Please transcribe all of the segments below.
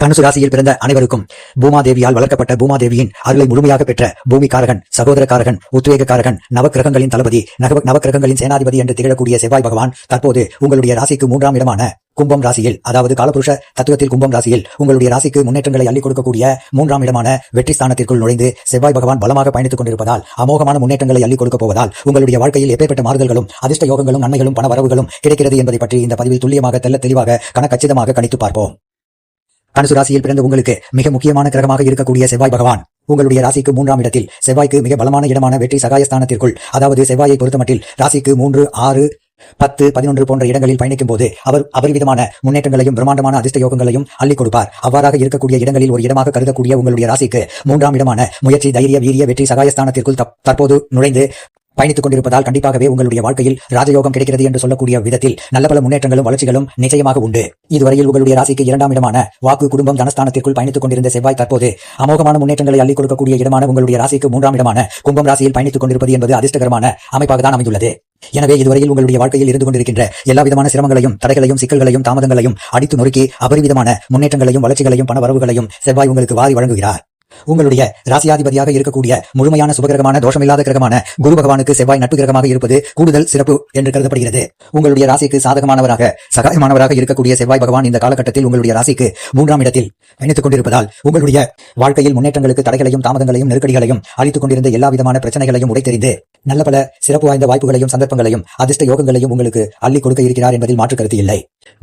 தனுசு ராசியில் பிறந்த அனைவருக்கும் பூமாதேவியால் வளர்க்கப்பட்ட பூமாதேவியின் அருளை முழுமையாக பெற்ற பூமிக்காரகன், சகோதரக்காரகன், உத்வேகக்காரகன், நவக்கிரகங்களின் தளபதி, நவக்கிரகங்களின் சேனாதிபதி என்று திகழக்கூடிய செவ்வாய் பகவான் தற்போது உங்களுடைய ராசிக்கு 3ஆம் இடமான கும்பம் ராசியில், அதாவது காலபுருஷ தத்துவத்தில் கும்பம் ராசியில் உங்களுடைய ராசிக்கு முன்னேற்றங்களை அள்ளிக் கொடுக்கக்கூடிய 3ஆம் இடமான வெற்றி ஸ்தானத்திற்குள் நுழைந்து செவ்வாய் பகவான் பலமாக பயணித்துக் கொண்டிருப்பதால், அமோகமான முன்னேற்றங்களை அள்ளிக் கொடுக்க போவதால் உங்களுடைய வாழ்க்கையில் எப்பேற்பட்ட மாறுதல்களும் அதிர்ஷ்ட யோகங்களும் நன்மைகளும் பண வரவுகளும் கிடைக்கிறது என்பதை பற்றி இந்த பதிவில் துல்லியமாக தெளிவாக கணக்கச்சிதமாக கணித்து பார்ப்போம். தனுசு ராசியில் பிறந்த உங்களுக்கு மிக முக்கியமான கிரகமாக இருக்கக்கூடிய செவ்வாய் பகவான் உங்களுடைய ராசிக்கு 3ஆம் இடத்தில் செவ்வாய்க்கு மிக பலமான இடமான வெற்றி சகாயஸ்தானத்திற்குள், அதாவது செவ்வாயை பொறுத்தமட்டில் ராசிக்கு 3, 6, 10, 11 போன்ற இடங்களில் பயணிக்கும் போது அவர் அபரிவிதமான முன்னேற்றங்களையும் பிரம்மாண்டமான அதிர்ஷ்ட யோகங்களையும் அள்ளிக் கொடுப்பார். அவ்வாறாக இருக்கக்கூடிய இடங்களில் ஒரு இடமாக கருதக்கூடிய உங்களுடைய ராசிக்கு 3ஆம் இடமான முயற்சி, தைரிய, வீரிய, வெற்றி சகாயஸ்தானத்திற்குள் தற்போது நுழைந்து பயணித்துக் கொண்டிருப்பதால் கண்டிப்பாகவே உங்களுடைய வாழ்க்கையில் ராஜயோகம் கிடைக்கிறது என்று சொல்லக்கூடிய விதத்தில் நல்ல பல முன்னேற்றங்களும் வளர்ச்சிகளும் நிச்சயமாக உண்டு. இதுவரையில் உங்களுடைய ராசிக்கு 2ஆம் இடமான வாக்கு, குடும்பம், தனஸ்தானத்திற்குள் பயணித்துக் கொண்டிருந்த செவ்வாய் தற்போது அமோகமான முன்னேற்றங்களை அள்ளிக் கொடுக்கக்கூடிய இடமான உங்களுடைய ராசிக்கு 3ஆம் இடமான கும்பம் ராசியில் பயணித்துக் கொண்டிருப்பது என்பது அதிர்ஷ்டகரமான அமைப்பாக தான் அமைந்துள்ளது. எனவே இதுவரையில் உங்களுடைய வாழ்க்கையில் இருந்து கொண்டிருக்கின்ற எல்லா விதமான சிரமங்களையும், தடைகளையும், சிக்கல்களையும், தாமதங்களையும் அடித்து நொறுக்கி அபரிவிதமான முன்னேற்றங்களையும் வளர்ச்சிகளையும் பண வரவுகளையும் செவ்வாய் உங்களுக்கு வாரி வழங்குகிறார். உங்களுடைய ராசியாதிபதியாக இருக்கக்கூடிய முழுமையான சுபகிரகமான தோஷமில்லாத கிரகமான குரு பகவானுக்கு செவ்வாய் நட்பு கிரகமாக இருப்பது கூடுதல் சிறப்பு என்று கருதப்படுகிறது. உங்களுடைய ராசிக்கு சாதகமானவராக, சகாயமானவராக இருக்கக்கூடிய செவ்வாய் பகவான் இந்த காலகட்டத்தில் உங்களுடைய ராசிக்கு 3ஆம் இடத்தில் பயணித்துக் கொண்டிருப்பதால் உங்களுடைய வாழ்க்கையில் முன்னேற்றங்களுக்கு தடைகளையும், தாமதங்களையும், நெருக்கடிகளையும் அளித்துக் கொண்டிருந்த எல்லா விதமான பிரச்சனைகளையும் உடைத்தெறிந்து நல்ல பல சிறப்பு வாய்ந்த வாய்ப்புகளையும், சந்தர்ப்பங்களையும், அதிர்ஷ்ட யோகங்களையும் உங்களுக்கு அள்ளி கொடுக்க இருக்கிறார் என்பதில் மாற்று கருத்து இல்லை.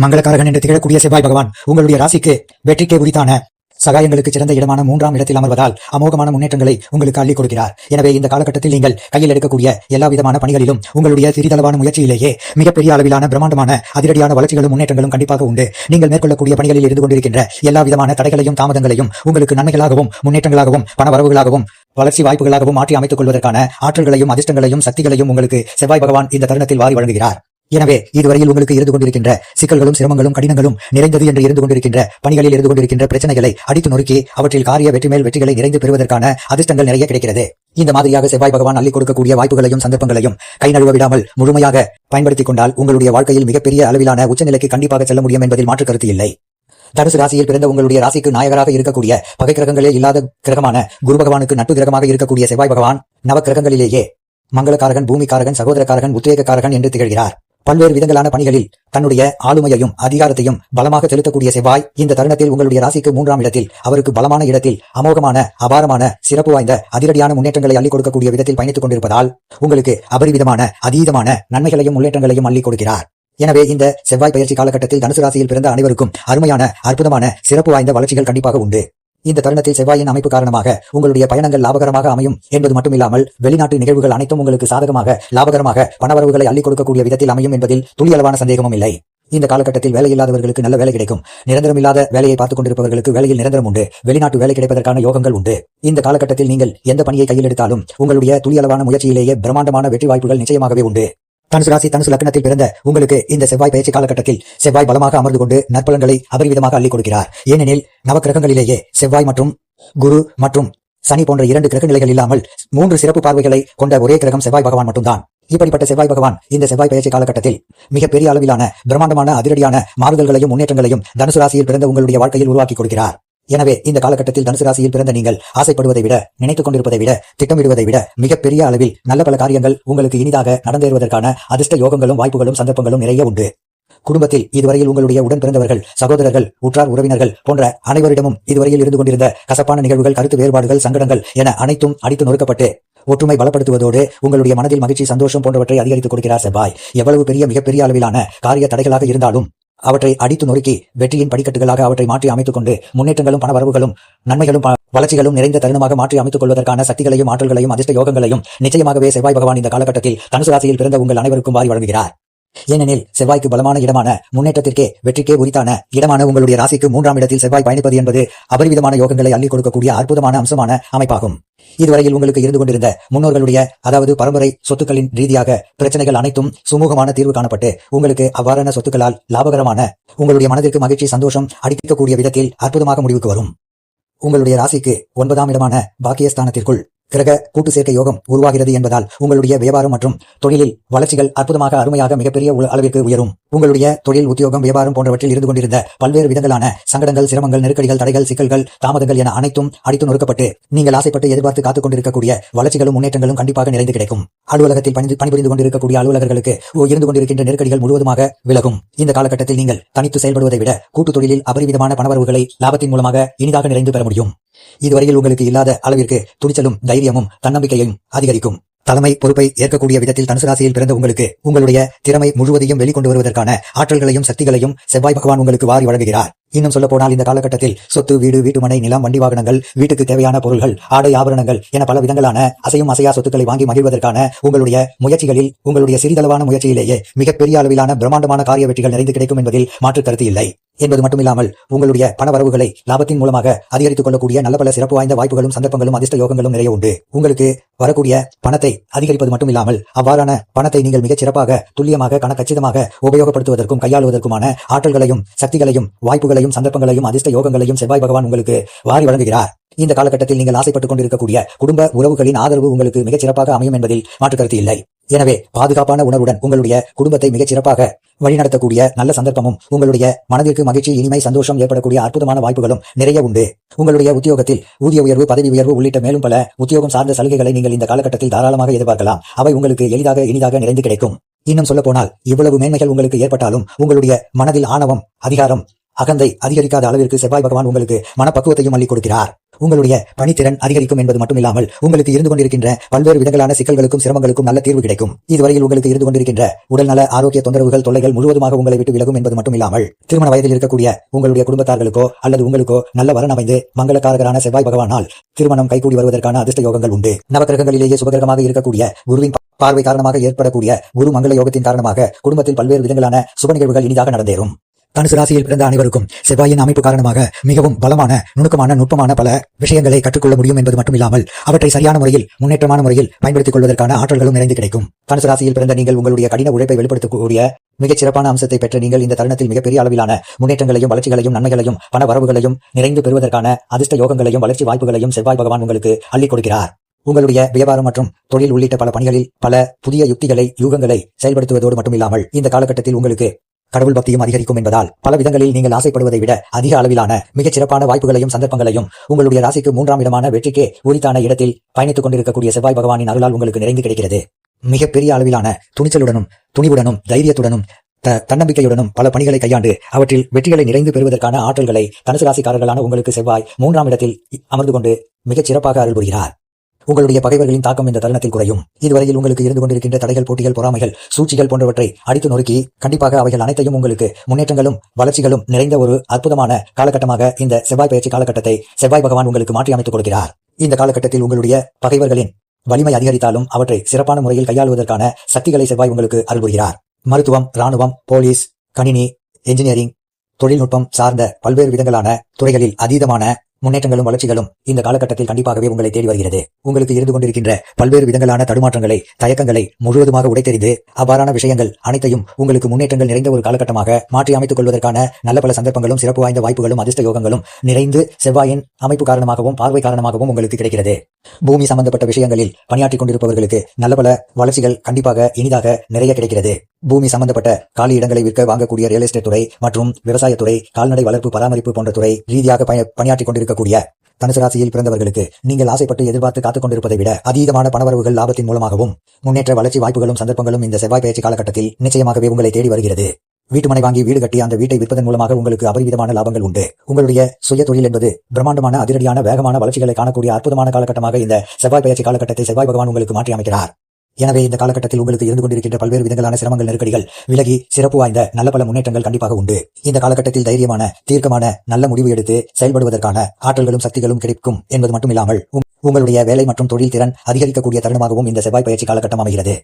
மங்களக்காரகன் என்று திகழக்கூடிய செவ்வாய் பகவான் உங்களுடைய ராசிக்கு வெற்றிக்கே உரித்தான சகாயங்களுக்கு சிறந்த இடமான 3ஆம் இடத்தில் அமர்வதால் அமோகமான முன்னேற்றங்களை உங்களுக்கு அள்ளிக் கொடுக்கிறார். எனவே இந்த காலகட்டத்தில் நீங்கள் கையில் எடுக்கக்கூடிய எல்லா விதமான பணிகளிலும் உங்களுடைய சிறிதளவான முயற்சியிலேயே மிகப்பெரிய அளவிலான பிரம்மாண்டமான அதிரடியான வளர்ச்சிகளும் முன்னேற்றங்களும் கண்டிப்பாக உண்டு. நீங்கள் மேற்கொள்ளக்கூடிய பணிகளில் இருந்து கொண்டிருக்கின்ற எல்லா விதமான தடைகளையும், தாமதங்களையும் உங்களுக்கு நன்மைகளாகவும், முன்னேற்றங்களாகவும், பண வரவுகளாகவும், வளர்ச்சி வாய்ப்புகளாகவும் மாற்றி அமைத்துக் கொள்வதற்கான ஆற்றல்களையும், அதிர்ஷ்டங்களையும், சக்திகளையும் உங்களுக்கு செவ்வாய் பகவான் இந்த தருணத்தில் வாரி வழங்குகிறார். எனவே இதுவரையில் உங்களுக்கு இருந்து கொண்டிருக்கின்ற சிக்கல்களும், சிரமங்களும், கடினங்களும் நிறைந்தது என்று இருந்து கொண்டிருக்கின்ற பணிகளில் இருந்து கொண்டிருக்கின்ற பிரச்சனைகளை அடித்து நொறுக்கி அவற்றில் காரிய வெற்றி மேல் வெற்றிகளை நிறைந்து பெறுவதற்கான அதிர்ஷ்டங்கள் நிறைய கிடைக்கிறது. இந்த மாதிரியாக செவ்வாய் பகவான் அள்ளிக் கொடுக்கக்கூடிய வாய்ப்புகளையும், சந்தர்ப்பங்களையும் கை நழுவ விடாமல் முழுமையாக பயன்படுத்திக் கொண்டால் உங்களுடைய வாழ்க்கையில் மிகப்பெரிய அளவிலான உச்சநிலைக்கு கண்டிப்பாக செல்ல முடியும் என்பதில் மாற்று கருத்து இல்லை. தனுசு ராசியில் பிறந்த உங்களுடைய ராசிக்கு நாயகராக இருக்கக்கூடிய பகை கிரகங்களே இல்லாத கிரகமான குரு பகவானுக்கு நட்பு கிரகமாக இருக்கக்கூடிய செவ்வாய் பகவான் நவக்கிரகங்களிலேயே மங்களக்காரகன், பூமிக்காரகன், சகோதரக்காரகன், உத்வேகக்காரகன் என்று திகழ்கிறார். பல்வேறு விதங்களான பணிகளில் தன்னுடைய ஆளுமையையும் அதிகாரத்தையும் பலமாக செலுத்தக்கூடிய செவ்வாய் இந்த தருணத்தில் உங்களுடைய ராசிக்கு 3ஆம் இடத்தில் அவருக்கு பலமான இடத்தில் அமோகமான, அபாரமான, சிறப்பு வாய்ந்த அதிரடியான முன்னேற்றங்களை அள்ளிக் கொடுக்கக்கூடிய விதத்தில் பயணித்துக் கொண்டிருப்பதால் உங்களுக்கு அபரிவிதமான, அதீதமான நன்மைகளையும் முன்னேற்றங்களையும் அள்ளிக் கொடுக்கிறார். எனவே இந்த செவ்வாய் பயிற்சி காலகட்டத்தில் தனுசு ராசியில் பிறந்த அனைவருக்கும் அருமையான, அற்புதமான, சிறப்பு வாய்ந்த வளர்ச்சிகள் கண்டிப்பாக உண்டு. இந்த தருணத்தில் செவ்வாயின் அமைப்பு காரணமாக உங்களுடைய பயணங்கள் லாபகரமாக அமையும் என்பது மட்டுமில்லாமல் வெளிநாட்டு நிகழ்வுகள் அனைத்தும் உங்களுக்கு சாதகமாக, லாபகரமாக பணவரவுகளை அள்ளிக் கொடுக்கக்கூடிய விதத்தில் அமையும் என்பதில் துளியளவான சந்தேகமும் இல்லை. இந்த காலகட்டத்தில் வேலையில்லாதவர்களுக்கு நல்ல வேலை கிடைக்கும். நிரந்தரமில்லாத வேலையை பார்த்துக் கொண்டிருப்பவர்களுக்கு வேலையில் நிரந்தரம் உண்டு. வெளிநாட்டு வேலை கிடைப்பதற்கான யோகங்கள் உண்டு. இந்த காலகட்டத்தில் நீங்கள் எந்த பணியை கையில் எடுத்தாலும் உங்களுடைய துளியளவான முயற்சியிலேயே பிரம்மாண்டமான வெற்றி வாய்ப்புகள் நிச்சயமாகவே உண்டு. தனுசு ராசி, தனுசு லக்னத்தில் பிறந்த உங்களுக்கு இந்த செவ்வாய் பயிற்சி காலகட்டத்தில் செவ்வாய் பலமாக அமர்ந்து கொண்டு நற்பலன்களை அபரிவிதமாக அள்ளிக் கொடுக்கிறார். ஏனெனில் நவக்கிரகங்களிலேயே செவ்வாய் மற்றும் குரு மற்றும் சனி போன்ற 2 கிரக நிலைகள் இல்லாமல் 3 சிறப்பு பார்வைகளை கொண்ட ஒரே கிரகம் செவ்வாய் பகவான் மட்டும்தான். இப்படிப்பட்ட செவ்வாய் பகவான் இந்த செவ்வாய் பயிற்சி காலகட்டத்தில் மிகப்பெரிய அளவிலான பிரம்மாண்டமான அதிரடியான மாறுதல்களையும், முன்னேற்றங்களையும் தனுசு ராசியில் பிறந்த உங்களுடைய வாழ்க்கையில் உருவாக்கி கொடுக்கிறார். எனவே இந்த காலகட்டத்தில் தனுசு ராசியில் பிறந்த நீங்கள் ஆசைப்படுவதை விட, நினைத்துக் கொண்டிருப்பதை விட, திட்டமிடுவதை விட மிகப்பெரிய அளவில் நல்ல பல காரியங்கள் உங்களுக்கு இனிதாக நடந்தேறுவதற்கான அதிர்ஷ்ட யோகங்களும், வாய்ப்புகளும், சந்தர்ப்பங்களும் நிறைய உண்டு. குடும்பத்தில் இதுவரையில் உங்களுடைய உடன் பிறந்தவர்கள், சகோதரர்கள், உற்றார் உறவினர்கள் போன்ற அனைவரிடமும் இதுவரையில் இருந்து கொண்டிருந்த கசப்பான நிகழ்வுகள், கருத்து வேறுபாடுகள், சங்கடங்கள் என அனைத்தும் அடித்து நொறுக்கப்பட்டு ஒற்றுமை பலப்படுத்துவதோடு உங்களுடைய மனதில் மகிழ்ச்சி, சந்தோஷம் போன்றவற்றை அதிகரித்துக் கொடுக்கிறார் செவ்வாய். எவ்வளவு மிகப்பெரிய அளவிலான காரிய தடைகளாக இருந்தாலும் அவற்றை அடித்து நொறுக்கி வெற்றியின் படிக்கட்டுகளாக அவற்றை மாற்றி அமைத்துக் கொண்டு முன்னேற்றங்களும், பண வரவுகளும், நன்மைகளும், வளர்ச்சிகளும் நிறைந்த தருணமாக மாற்றி அமைத்துக் கொள்வதற்கான சக்திகளையும், ஆற்றல்களையும், அதிர்ஷ்ட யோகங்களையும் நிச்சயமாகவே செவ்வாய் பகவான் இந்த காலகட்டத்தில் தனுசு ராசியில் பிறந்த உங்கள் அனைவருக்கும் வாரி வழங்குகிறார். ஏனெனில் செவ்வாய்க்கு பலமான இடமான, முன்னேற்றத்திற்கே வெற்றிக்கே உரித்தான இடமான உங்களுடைய ராசிக்கு 3ஆம் இடத்தில் செவ்வாய் பயணிப்பது என்பது அபரிவிதமான யோகங்களை அள்ளிக் கொடுக்கக்கூடிய அற்புதமான அம்சமான அமைப்பாகும். இதுவரையில் உங்களுக்கு இருந்து கொண்டிருந்த முன்னோர்களுடைய, அதாவது பரம்பரை சொத்துக்களின் ரீதியாக பிரச்சனைகள் அனைத்தும் சுமூகமான தீர்வு காணப்பட்டு உங்களுக்கு அவ்வாறான சொத்துக்களால் லாபகரமான, உங்களுடைய மனதிற்கு மகிழ்ச்சி, சந்தோஷம் அளிக்கக்கூடிய விதத்தில் அற்புதமாக முடிவுக்கு வரும். உங்களுடைய ராசிக்கு 9ஆம் இடமான பாக்கியஸ்தானத்திற்குள் கிரக கூட்டு சேர்க்கை யோகம் உருவாகிறது என்பதால் உங்களுடைய வியாபாரம் மற்றும் தொழிலில் வளர்ச்சிகள் அற்புதமாக அருமையாக மிகப்பெரிய அளவிற்கு உயரும். உங்களுடைய தொழில் உத்தியோகம் வியாபாரம் போன்றவற்றில் இருந்து கொண்டிருந்த பல்வேறு விதங்களான சங்கடங்கள் சிரமங்கள் நெருக்கடிகள் தடைகள் சிக்கல்கள் தாமதங்கள் என அனைத்தும் அடித்து நொறுக்கப்பட்டு நீங்கள் ஆசைப்பட்டு எதிர்பார்த்து காத்துக் கொண்டிருக்கக்கூடிய வளர்ச்சிகளும் முன்னேற்றங்களும் கண்டிப்பாக நிறைந்து கிடைக்கும். அலுவலகத்தில் பணிபுரிந்து கொண்டிருக்கக்கூடிய அலுவலர்களுக்கு இருந்து கொண்டிருக்கின்ற நெருக்கடிகள் முழுவதுமாக விலகும். இந்த காலகட்டத்தில் நீங்கள் தனித்து செயல்படுவதை விட கூட்டு தொழிலில் அபரிவிதமான பணவரவுகளை லாபத்தின் மூலமாக இனிதாக நிறைந்து பெற முடியும். இதுவரையில் உங்களுக்கு இல்லாத அளவிற்கு துணிச்சலும் தைரியமும் தன்னம்பிக்கையும் அதிகரிக்கும். தலைமை பொறுப்பை ஏற்கக்கூடிய விதத்தில் தனுசு ராசியில் பிறந்த உங்களுக்கு உங்களுடைய திறமை முழுவதையும் வெளிக்கொண்டு வருவதற்கான ஆற்றல்களையும் சக்திகளையும் செவ்வாய் பகவான் உங்களுக்கு வாரி வழங்குகிறார். இன்னும் சொல்ல போனால் இந்த காலகட்டத்தில் சொத்து வீடு வீட்டுமனை நிலம் வண்டி வாகனங்கள் வீட்டுக்கு தேவையான பொருள்கள் ஆடை ஆபரணங்கள் என பல விதங்களான அசையும் அசையா சொத்துக்களை வாங்கி மகிழ்வதற்கான உங்களுடைய முயற்சிகளில் உங்களுடைய சிறிதளவான முயற்சியிலேயே மிகப்பெரிய அளவிலான பிரம்மாண்டமான காரிய வெற்றிகள் நிறைந்து கிடைக்கும் என்பதில் மாற்று கருத்து இல்லை என்பது மட்டுமில்லாமல் உங்களுடைய பண வரவுகளை லாபத்தின் மூலமாக அதிகரித்துக் கொள்ளக்கூடிய நல்ல பல சிறப்பு வாய்ந்த வாய்ப்புகளும் சந்தர்ப்பங்களும் அதிர்ஷ்ட யோகங்களும் நிறைய உண்டு. உங்களுக்கு வரக்கூடிய பணத்தை அதிகரிப்பது மட்டுமில்லாமல் அவ்வாறான பணத்தை நீங்கள் மிகச் சிறப்பாக துல்லியமாக கச்சிதமாக உபயோகப்படுத்துவதற்கும் கையாளுவதற்குமான ஆற்றல்களையும் சக்திகளையும் வாய்ப்புகளையும் சந்தர்ப்பங்களையும் அதிர்ஷ்ட யோகங்களையும் செவ்வாய் பகவான் உங்களுக்கு வாரி வழங்குகிறார். இந்த காலகட்டத்தில் நீங்கள் ஆசைப்பட்டுக் கொண்டிருக்கக்கூடிய குடும்ப உறவுகளின் ஆதரவு உங்களுக்கு மிகச் சிறப்பாக அமையும் என்பதில் மாற்று கருத்து இல்லை. எனவே பாதுகாப்பான உணர்வுடன் உங்களுடைய குடும்பத்தை மிகச் சிறப்பாக வழிநடத்தக்கூடிய நல்ல சந்தர்ப்பமும் உங்களுடைய மனதிற்கு மகிழ்ச்சி இனிமை சந்தோஷம் ஏற்படக்கூடிய அற்புதமான வாய்ப்புகளும் நிறைய உண்டு. உங்களுடைய உத்தியோகத்தில் ஊதிய உயர்வு பதவி உயர்வு உள்ளிட்ட மேலும் பல உத்தியோகம் சார்ந்த சலுகைகளை நீங்கள் இந்த காலகட்டத்தில் தாராளமாக எதிர்பார்க்கலாம். அவை உங்களுக்கு இனிதாக நிறைந்து கிடைக்கும். இன்னும் சொல்ல போனால் இவ்வளவு மேன்மைகள் உங்களுக்கு ஏற்பட்டாலும் உங்களுடைய மனதில் ஆணவம் அதிகாரம் அகந்தை அதிகரிக்காத அளவிற்கு செவ்வாய் பகவான் உங்களுக்கு மனப்பக்குவத்தையும் அள்ளிக் கொடுக்கிறார். உங்களுடைய பணித்திறன் அதிகரிக்கும் என்பது மட்டுமில்லாமல் உங்களுக்கு இருந்து கொண்டிருக்கின்ற பல்வேறு விதங்களான சிக்கல்களுக்கும் சிரமங்களுக்கும் நல்ல தீர்வு கிடைக்கும். இதுவரையில் உங்களுக்கு இருந்து கொண்டிருக்கின்ற உடல்நல ஆரோக்கிய தொந்தரவுகள் தொல்லைகள் முழுவதுமாக உங்களை விட்டு விலகும் என்பது மட்டுமில்லாமல் திருமண வயதில் இருக்கக்கூடிய உங்களுடைய குடும்பத்தார்களுக்கோ அல்லது உங்களுக்கோ நல்ல வரன் அமைந்து மங்களக்காரகரான செவ்வாய் பகவானால் திருமணம் கைகூடி வருவதற்கான அதிர்ஷ்ட யோகங்கள் உண்டு. நவக்கிரகங்களிலேயே சுபகிரகமாக இருக்கக்கூடிய குருவின் பார்வை காரணமாக ஏற்படக்கூடிய குரு மங்கள யோகத்தின் காரணமாக குடும்பத்தில் பல்வேறு விதங்களான சுப நிகழ்வுகள் இனிதாக நடந்தேறும். தனுசு ராசியில் பிறந்த அனைவருக்கும் செவ்வாயின் அமைப்பு காரணமாக மிகவும் பலமான நுணுக்கமான நுட்பமான பல விஷயங்களை கற்றுக்கொள்ள முடியும் என்பது மட்டுமில்லாமல் அவற்றை சரியான முறையில் முன்னேற்றமான முறையில் பயன்படுத்திக் கொள்வதற்கான ஆற்றல்களும் நிறைந்து கிடைக்கும். தனுசு ராசியில் பிறந்த நீங்கள் உங்களுடைய கடின உழைப்பை வெளிப்படுத்தக்கூடிய மிகச் சிறப்பான அம்சத்தை பெற்ற நீங்கள் இந்த தருணத்தில் மிகப்பெரிய அளவிலான முன்னேற்றங்களையும் வளர்ச்சிகளையும் நன்மைகளையும் பண வரவுகளையும் நிறைந்து பெறுவதற்கான அதிர்ஷ்ட யோகங்களையும் வளர்ச்சி வாய்ப்புகளையும் செவ்வாய் பகவான் உங்களுக்கு அள்ளிக் கொடுக்கிறார். உங்களுடைய வியாபாரம் மற்றும் தொழில் உள்ளிட்ட பல பணிகளில் பல புதிய யுக்திகளை யூகங்களை செயல்படுத்துவதோடு மட்டுமில்லாமல் இந்த காலகட்டத்தில் உங்களுக்கு கடவுள் பக்தியும் அதிகரிக்கும் என்பதால் பல விதங்களில் நீங்கள் ஆசைப்படுவதை விட அதிக அளவிலான மிகச் சிறப்பான வாய்ப்புகளையும் சந்தர்ப்பங்களையும் உங்களுடைய ராசிக்கு 3ஆம் இடமான வெற்றிக்கே உரித்தான இடத்தில் பயணித்துக் கொண்டிருக்கக்கூடிய செவ்வாய் பகவானின் அருளால் உங்களுக்கு நிறைந்து கிடைக்கிறது. மிகப்பெரிய அளவிலான துணிச்சலுடனும் துணிவுடனும் தைரியத்துடனும் தன்னம்பிக்கையுடனும் பல பணிகளை கையாண்டு அவற்றில் வெற்றிகளை நிறைந்து பெறுவதற்கான ஆற்றல்களை தனுசு ராசிக்காரர்களான உங்களுக்கு செவ்வாய் 3ஆம் இடத்தில் அமர்ந்து கொண்டு மிகச் சிறப்பாக அருள் புரிகிறார். உங்களுடைய பகைவர்களின் தாக்கம் இந்த தருணத்தில் குறையும். இதுவரையில் உங்களுக்கு இருந்து கொண்டிருக்கின்ற தடைகள் போட்டிகள் பொறாமைகள் சூழ்ச்சிகள் போன்றவற்றை அடித்து நொறுக்கி கண்டிப்பாக அவைகள் அனைத்தையும் உங்களுக்கு முன்னேற்றங்களும் வளர்ச்சிகளும் நிறைந்த ஒரு அற்புதமான காலகட்டமாக இந்த செவ்வாய் பயிற்சி காலகட்டத்தை செவ்வாய் பகவான் உங்களுக்கு மாற்றி அமைத்துக் கொடுக்கிறார். இந்த காலகட்டத்தில் உங்களுடைய பகைவர்களின் வலிமை அதிகரித்தாலும் அவற்றை சிறப்பான முறையில் கையாளுவதற்கான சக்திகளை செவ்வாய் உங்களுக்கு அருள்புரிகிறார். மருத்துவம், ராணுவம், போலீஸ், கணினி, என்ஜினியரிங், தொழில்நுட்பம் சார்ந்த பல்வேறு விதங்களான துறைகளில் அதீதமான முன்னேற்றங்களும் வளர்ச்சிகளும் இந்த காலகட்டத்தில் கண்டிப்பாகவே உங்களை தேடி வருகிறது. உங்களுக்கு இருந்து கொண்டிருக்கின்ற பல்வேறு விதங்களான தடுமாற்றங்களை தயக்கங்களை முழுவதுமாக உடைத்தெறிந்து அவ்வாறான விஷயங்கள் அனைத்தையும் உங்களுக்கு முன்னேற்றங்கள் நிறைந்த ஒரு காலகட்டமாக மாற்றி அமைத்துக் கொள்வதற்கான நல்ல பல சந்தர்ப்பங்களும் சிறப்பு வாய்ந்த வாய்ப்புகளும் அதிர்ஷ்ட யோகங்களும் நிறைந்து செவ்வாயின் அமைப்பு காரணமாகவும் பார்வை காரணமாகவும் உங்களுக்கு கிடைக்கிறது. பூமி சம்பந்தப்பட்ட விஷயங்களில் பணியாற்றிக் கொண்டிருப்பவர்களுக்கு நல்ல பல வளர்ச்சிகள் கண்டிப்பாக இனிதாக நிறைய கிடைக்கிறது. பூமி சம்பந்தப்பட்ட காலி இடங்களை விற்க வாங்கக்கூடிய ரியல் எஸ்டேட் துறை மற்றும் விவசாயத்துறை, கால்நடை வளர்ப்பு பராமரிப்பு போன்ற துறை ரீதியாக பணியாற்றிக் கொண்டிருக்கக்கூடிய தனுசு ராசியில் பிறந்தவர்களுக்கு நீங்கள் ஆசைப்பட்டு எதிர்பார்த்து காத்துக் கொண்டிருப்பதை விட அதீதமான பணவரவுகள் லாபத்தின் மூலமாகவும் முன்னேற்ற வளர்ச்சி வாய்ப்புகளும் சந்தர்ப்பங்களும் இந்த செவ்வாய் பயிற்சி காலகட்டத்தில் நிச்சயமாகவே உங்களை தேடி வருகிறது. வீட்டுமனை வாங்கி வீடு கட்டி அந்த வீட்டை விற்பதன் மூலமாக உங்களுக்கு அபரிவிதமான லாபங்கள் உண்டு. உங்களுடைய சுய தொழில் என்பது பிரம்மாண்டமான அதிரடியான வேகமான வளர்ச்சிகளை காணக்கூடிய அற்புதமான காலகட்டமாக இந்த செவ்வாய் பயிற்சி காலகட்டத்தை செவ்வாய் பகவான் உங்களுக்கு மாற்றி அமைக்கிறார். எனவே இந்த காலகட்டத்தில் உங்களுக்கு இருந்து கொண்டிருக்கின்ற பல்வேறு விதங்களான சிரமங்கள் நெருக்கடிகள் விலகி சிறப்பு வாய்ந்த நல்ல பல முன்னேற்றங்கள் கண்டிப்பாக உண்டு. இந்த காலகட்டத்தில் தைரியமான தீர்க்கமான நல்ல முடிவு எடுத்து செயல்படுவதற்கான ஆற்றல்களும் சக்திகளும் கிடைக்கும் என்பது மட்டுமில்லாமல் உங்களுடைய வேலை மற்றும் தொழில் திறன் அதிகரிக்கக்கூடிய தருணமாகவும் இந்த செவ்வாய் பயிற்சி காலகட்டம் அமைகிறது.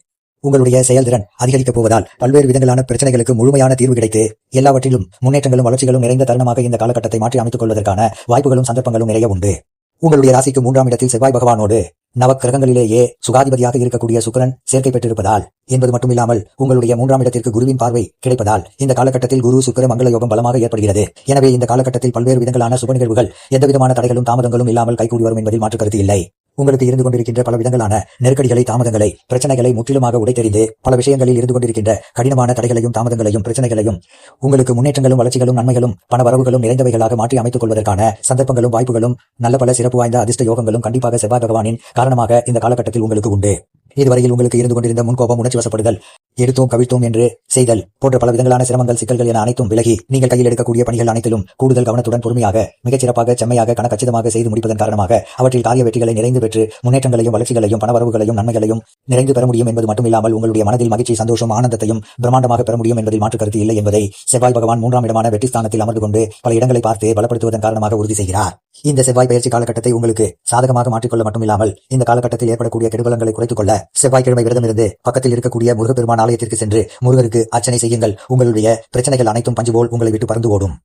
உங்களுடைய செயல்திறன் அதிகரிக்கப் போவதால் பல்வேறு விதங்களான பிரச்சனைகளுக்கு முழுமையான தீர்வு கிடைத்து எல்லாவற்றிலும் முன்னேற்றங்களும் வளர்ச்சிகளும் நிறைந்த தருணமாக இந்த காலகட்டத்தை மாற்றி அமைத்துக் கொள்வதற்கான வாய்ப்புகளும் சந்தர்ப்பங்களும் நிறைய உண்டு. உங்களுடைய ராசிக்கு 3ஆம் இடத்தில் செவ்வாய் பகவானோடு நவக்கிரகங்களிலேயே சுகாதிபதியாக இருக்கக்கூடிய சுக்கிரன் சேர்க்கை பெற்றிருப்பதால் என்பது மட்டுமில்லாமல் உங்களுடைய 3ஆம் இடத்திற்கு குருவின் பார்வை கிடைப்பதால் இந்த காலகட்டத்தில் குரு சுக்கிர மங்கள யோகம் பலமாக ஏற்படுகிறது. எனவே இந்த காலகட்டத்தில் பல்வேறு விதங்களான சுப நிகழ்வுகள் எந்தவிதமான தடைகளும் தாமதங்களும் இல்லாமல் கைகூடி வரும் என்பதில் மாற்று கருத்து இல்லை. உங்களுக்கு இருந்து கொண்டிருக்கின்ற பல விதங்களான நெருக்கடிகளை, தாமதங்களை, பிரச்சனைகளை முற்றிலுமாக உடைத்தெறிந்து பல விஷயங்களில் இருந்து கொண்டிருக்கின்ற கடினமான தடைகளையும், தாமதங்களையும், பிரச்சனைகளையும் உங்களுக்கு முன்னேற்றங்களும், வளர்ச்சிகளும், நன்மைகளும், பண வரவுகளும் நிறைந்தவைகளாக மாற்றி அமைத்துக் கொள்வதற்கான சந்தர்ப்பங்களும், வாய்ப்புகளும், நல்ல பல சிறப்பு வாய்ந்த அதிர்ஷ்ட யோகங்களும் கண்டிப்பாக செவ்வாய் பகவானின் காரணமாக இந்த காலகட்டத்தில் உங்களுக்கு உண்டு. இதுவரையில் உங்களுக்கு இருந்து கொண்டிருந்த முன்கோபம், உணர்ச்சி வசப்படுதல், எடுத்தோம் கவிழ்த்தோம் என்று செய்தல் போன்ற பல விதங்களான சிரமங்கள், சிக்கல்கள் என அனைத்தும் விலகி நீங்கள் கையில் எடுக்கக்கூடிய பணிகள் அனைத்திலும் கூடுதல் கவனத்துடன், பொறுமையாக, மிகச்சிறப்பாக, செம்மையாக, கச்சிதமாக செய்து முடிப்பதன் காரணமாக அவற்றில் காரிய வெற்றிகளை நிறைந்து பெற்று முன்னேற்றங்களையும், வளர்ச்சிகளையும், பணவரவுகளையும், நன்மைகளையும் நிறைந்து பெற முடியும் என்பது மட்டுமில்லாமல் உங்களுடைய மனதில் மகிழ்ச்சி, சந்தோஷம், ஆனந்தத்தையும் பிரம்மாண்டமாக பெற முடியும் என்பதில் மாற்று கருத்து இல்லை என்பதை செவ்வாய் பகவான் 3ஆம் இடமான வெற்றி ஸ்தானத்தில் அமர்ந்து கொண்டு பல இடங்களை பார்த்து பலப்படுத்துவதன் காரணமாக உறுதி செய்கிறார். இந்த செவ்வாய் பயிற்சி காலகட்டத்தை உங்களுக்கு சாதகமாக மாற்றிக்கொள்ள மட்டுமில்லாமல் இந்த காலகட்டத்தில் ஏற்படக்கூடிய கெடுபலங்களை குறைத்துக் கொள்ள செவ்வாய்க்கிழமை விரதமிருந்து பக்கத்தில் இருக்கக்கூடிய முருகப்பெருமான் ஆலயத்திற்கு சென்று முருகருக்கு அர்ச்சனை செய்யுங்கள். உங்களுடைய பிரச்சனைகள் அனைத்தும் பஞ்சு போல் உங்களை விட்டு பறந்து ஓடும்.